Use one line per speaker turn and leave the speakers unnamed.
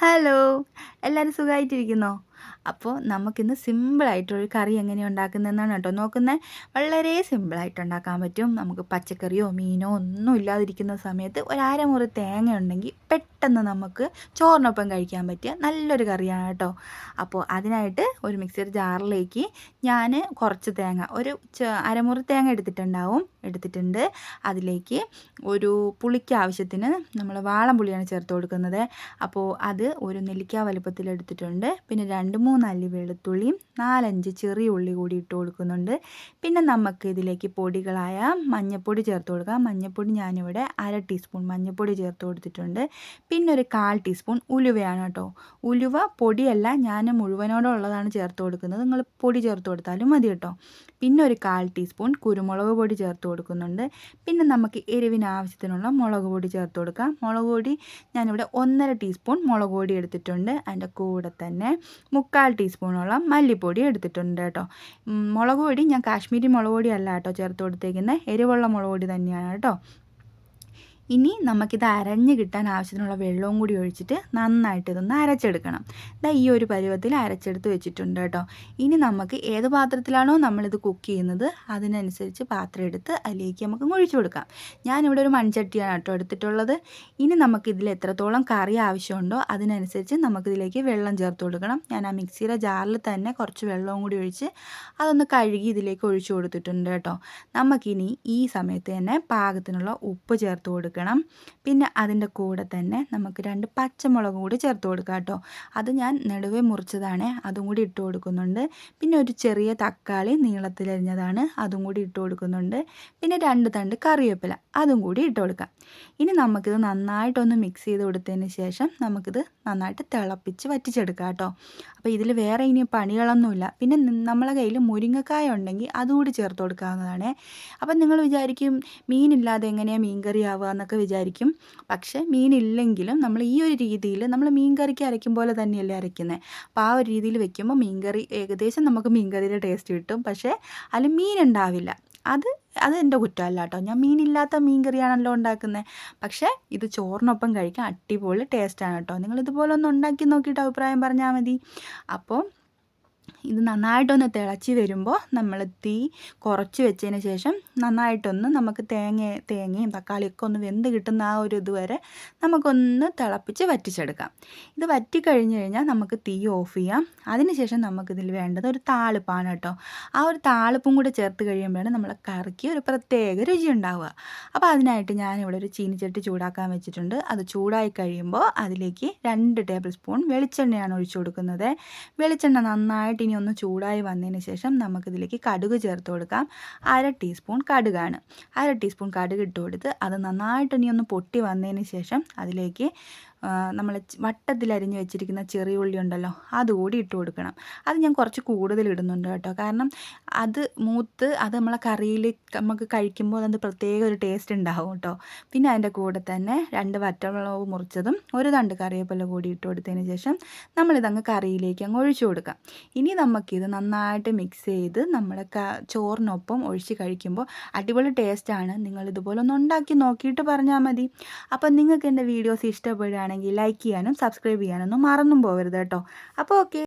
Hello! എല്ലാവരും സുഖമായിട്ടിരിക്കുന്നോ? അപ്പോൾ നമുക്കിന്ന് സിമ്പിളായിട്ടൊരു കറി എങ്ങനെയാണ് ഉണ്ടാക്കുന്നതെന്നാണ് കേട്ടോ നോക്കുന്നത്. വളരെ സിമ്പിളായിട്ട് ഉണ്ടാക്കാൻ പറ്റും. നമുക്ക് പച്ചക്കറിയോ മീനോ ഒന്നും ഇല്ലാതിരിക്കുന്ന സമയത്ത് ഒരു അരമുറി തേങ്ങ ഉണ്ടെങ്കിൽ പെട്ടെന്ന് നമുക്ക് ചോറിനൊപ്പം കഴിക്കാൻ പറ്റിയ നല്ലൊരു കറിയാണ് കേട്ടോ. അപ്പോൾ അതിനായിട്ട് ഒരു മിക്സിയുടെ ജാറിലേക്ക് ഞാൻ കുറച്ച് തേങ്ങ ഒരു അരമുറി തേങ്ങ എടുത്തിട്ടുണ്ട്. അതിലേക്ക് ഒരു പുളിക്ക് ആവശ്യത്തിന് നമ്മൾ വാളംപുളിയാണ് ചേർത്ത് കൊടുക്കുന്നത്. അപ്പോൾ അത് ഒരു നെല്ലിക്ക വലുപ്പത്തിൽ എടുത്തിട്ടുണ്ട്. പിന്നെ 2-3 അല്ലി വെളുത്തുള്ളിയും 4-5 ചെറിയ ഉള്ളി കൂടി ഇട്ട് കൊടുക്കുന്നുണ്ട്. പിന്നെ നമുക്ക് ഇതിലേക്ക് പൊടികളായ മഞ്ഞൾപ്പൊടി ചേർത്ത് കൊടുക്കാം. മഞ്ഞൾപ്പൊടി ഞാനിവിടെ 1/2 ടീസ്പൂൺ മഞ്ഞൾപ്പൊടി ചേർത്ത് കൊടുത്തിട്ടുണ്ട്. പിന്നെ ഒരു 1/4 ടീസ്പൂൺ ഉലുവയാണ് കേട്ടോ. ഉലുവ പൊടിയല്ല, ഞാൻ മുഴുവനോടുള്ളതാണ് ചേർത്ത് കൊടുക്കുന്നത്. നിങ്ങൾ പൊടി ചേർത്ത് കൊടുത്താലും മതി കേട്ടോ. പിന്നെ ഒരു 1/4 ടീസ്പൂൺ കുരുമുളക് പൊടി ചേർത്ത് കൊടുക്കുന്നുണ്ട്. പിന്നെ നമുക്ക് എരിവിന് ആവശ്യത്തിനുള്ള മുളക് പൊടി ചേർത്ത് കൊടുക്കാം. മുളക് പൊടി ഞാനിവിടെ 1/2 ടീസ്പൂൺ മുളക് പൊടി എടുത്തിട്ടുണ്ട്. അതിൻ്റെ കൂടെ തന്നെ 3/4 ടീസ്പൂണോളം മല്ലിപ്പൊടി എടുത്തിട്ടുണ്ട് കേട്ടോ. മുളക് പൊടി ഞാൻ കാശ്മീരി മുളക് പൊടി അല്ല കേട്ടോ ചേർത്ത് കൊടുത്തേക്കുന്നത്, എരിവുള്ള മുളക് പൊടി തന്നെയാണ് കേട്ടോ. ഇനി നമുക്കിത് അരഞ്ഞ് കിട്ടാൻ ആവശ്യത്തിനുള്ള വെള്ളവും കൂടി ഒഴിച്ചിട്ട് നന്നായിട്ട് ഇതൊന്ന് അരച്ചെടുക്കണം. ഈ ഒരു പരുവത്തിൽ അരച്ചെടുത്ത് വെച്ചിട്ടുണ്ട് കേട്ടോ. ഇനി നമുക്ക് ഏത് പാത്രത്തിലാണോ നമ്മളിത് കുക്ക് ചെയ്യുന്നത് അതിനനുസരിച്ച് പാത്രം എടുത്ത് അതിലേക്ക് നമുക്ക് ഒഴിച്ചു കൊടുക്കാം. ഞാനിവിടെ ഒരു മൺചട്ടിയാണ് കേട്ടോ എടുത്തിട്ടുള്ളത്. ഇനി നമുക്കിതിൽ എത്രത്തോളം കറി ആവശ്യമുണ്ടോ അതിനനുസരിച്ച് നമുക്കിതിലേക്ക് വെള്ളം ചേർത്ത് കൊടുക്കണം. ഞാൻ ആ മിക്സിയുടെ ജാറിൽ തന്നെ കുറച്ച് വെള്ളവും കൂടി ഒഴിച്ച് അതൊന്ന് കഴുകി ഇതിലേക്ക് ഒഴിച്ചു കൊടുത്തിട്ടുണ്ട് കേട്ടോ. നമുക്കിനി ഈ സമയത്ത് തന്നെ പാകത്തിനുള്ള ഉപ്പ് ചേർത്ത് കൊടുക്കണം. പിന്നെ അതിൻ്റെ കൂടെ തന്നെ നമുക്ക് 2 പച്ചമുളക് കൂടി ചേർത്ത് കൊടുക്കാം കേട്ടോ. അത് ഞാൻ നടുവേ മുറിച്ചതാണ്, അതും കൂടി ഇട്ട് കൊടുക്കുന്നുണ്ട്. പിന്നെ ഒരു ചെറിയ തക്കാളി നീളത്തിലരിഞ്ഞതാണ്, അതും കൂടി ഇട്ട് കൊടുക്കുന്നുണ്ട്. പിന്നെ 2 തണ്ട് കറിവേപ്പില, അതും കൂടി ഇട്ട് കൊടുക്കാം. ഇനി നമുക്കിത് നന്നായിട്ടൊന്ന് മിക്സ് ചെയ്ത് കൊടുത്തതിന് ശേഷം നമുക്കിത് നന്നായിട്ട് തിളപ്പിച്ച് വറ്റിച്ചെടുക്കാം കേട്ടോ. അപ്പോൾ ഇതിൽ വേറെ ഇനി പണികളൊന്നുമില്ല. പിന്നെ നമ്മളെ കയ്യിൽ മുരിങ്ങക്കായ ഉണ്ടെങ്കിൽ അതുകൂടി ചേർത്ത് കൊടുക്കാവുന്നതാണ്. അപ്പം നിങ്ങൾ വിചാരിക്കും മീനില്ലാതെ എങ്ങനെയാണ് മീൻ കറി ആവുക എന്നൊക്കെ വിചാരിക്കും. പക്ഷേ മീനില്ലെങ്കിലും നമ്മൾ ഈ ഒരു രീതിയിൽ നമ്മൾ മീൻ കറിക്ക് അരയ്ക്കും പോലെ തന്നെയല്ലേ അരയ്ക്കുന്നത്. അപ്പോൾ ആ ഒരു രീതിയിൽ വെക്കുമ്പോൾ മീൻ കറി ഏകദേശം നമുക്ക് മീൻ കറിയുടെ ടേസ്റ്റ് കിട്ടും. പക്ഷേ അതിൽ മീനുണ്ടാവില്ല. അത് എൻ്റെ കുറ്റമല്ല കേട്ടോ. ഞാൻ മീനില്ലാത്ത മീൻ കറിയാണല്ലോ ഉണ്ടാക്കുന്നത്. പക്ഷേ ഇത് ചോറിനൊപ്പം കഴിക്കാൻ അടിപൊളി ടേസ്റ്റാണ് കേട്ടോ. നിങ്ങളിതുപോലെ ഒന്ന് ഉണ്ടാക്കി നോക്കിയിട്ട് അഭിപ്രായം പറഞ്ഞാൽ മതി. അപ്പോൾ ഇത് നന്നായിട്ടൊന്ന് തിളച്ച് വരുമ്പോൾ നമ്മൾ തീ കുറച്ച് വെച്ചതിന് ശേഷം നന്നായിട്ടൊന്ന് നമുക്ക് തേങ്ങയും തക്കാളിയൊക്കെ ഒന്ന് വെന്ത് കിട്ടുന്ന ആ ഒരു ഇതുവരെ നമുക്കൊന്ന് തിളപ്പിച്ച് വറ്റിച്ചെടുക്കാം. ഇത് വറ്റിക്കഴിഞ്ഞ് കഴിഞ്ഞാൽ നമുക്ക് തീ ഓഫ് ചെയ്യാം. അതിനുശേഷം നമുക്കിതിൽ വേണ്ടത് ഒരു താളിപ്പാണ് കേട്ടോ. ആ ഒരു താളിപ്പും കൂടെ ചേർത്ത് കഴിയുമ്പോഴാണ് നമ്മളെ കറിക്ക് ഒരു പ്രത്യേക രുചി ഉണ്ടാവുക. അപ്പോൾ അതിനായിട്ട് ഞാനിവിടെ ഒരു ചീനിച്ചട്ടി ചൂടാക്കാൻ വെച്ചിട്ടുണ്ട്. അത് ചൂടായി കഴിയുമ്പോൾ അതിലേക്ക് 2 ടേബിൾ സ്പൂൺ വെളിച്ചെണ്ണയാണ് ഒഴിച്ചു കൊടുക്കുന്നത്. വെളിച്ചെണ്ണ നന്നായിട്ട് ഇനി ഒന്ന് ചൂടായി വന്നതിന് ശേഷം നമുക്കിതിലേക്ക് കടുക് ചേർത്ത് കൊടുക്കാം. 1/2 ടീസ്പൂൺ കടുകാണ്. 1/2 ടീസ്പൂൺ കടുക് ഇട്ട് കൊടുത്ത് അത് നന്നായിട്ട് ഇനി ഒന്ന് പൊട്ടി വന്നതിന് ശേഷം അതിലേക്ക് നമ്മൾ വട്ടത്തിൽ അരിഞ്ഞ് വെച്ചിരിക്കുന്ന ചെറിയ ഉള്ളി ഉണ്ടല്ലോ, അതുകൂടി ഇട്ട് കൊടുക്കണം. അത് ഞാൻ കുറച്ച് കൂടുതൽ ഇടുന്നുണ്ട് കേട്ടോ. കാരണം അത് മൂത്ത് അത് നമ്മളെ കറിയിൽ നമുക്ക് കഴിക്കുമ്പോൾ അത് പ്രത്യേക ഒരു ടേസ്റ്റ് ഉണ്ടാവും കേട്ടോ. പിന്നെ അതിൻ്റെ കൂടെ തന്നെ 2 വറ്റൽമുളക് മുറിച്ചതും 1 തണ്ട് കറിവേപ്പില കൂടി ഇട്ട് കൊടുത്തതിന് ശേഷം നമ്മളിതങ്ങ് കറിയിലേക്ക് അങ്ങ് ഒഴിച്ചു കൊടുക്കാം. ഇനി നമുക്കിത് നന്നായിട്ട് മിക്സ് ചെയ്ത് നമ്മുടെ ചോറിനൊപ്പം ഒഴിച്ച് കഴിക്കുമ്പോൾ അടിപൊളി ടേസ്റ്റാണ്. നിങ്ങളിതുപോലെ ഒന്ന് ഉണ്ടാക്കി നോക്കിയിട്ട് പറഞ്ഞാൽ മതി. അപ്പം നിങ്ങൾക്ക് എൻ്റെ വീഡിയോസ് ഇഷ്ടപ്പെടുകയാണെങ്കിൽ ലൈക്ക് ചെയ്യാനും സബ്സ്ക്രൈബ് ചെയ്യാനൊന്നും മറന്നും പോകരുത് കേട്ടോ. അപ്പോൾ ഓക്കെ.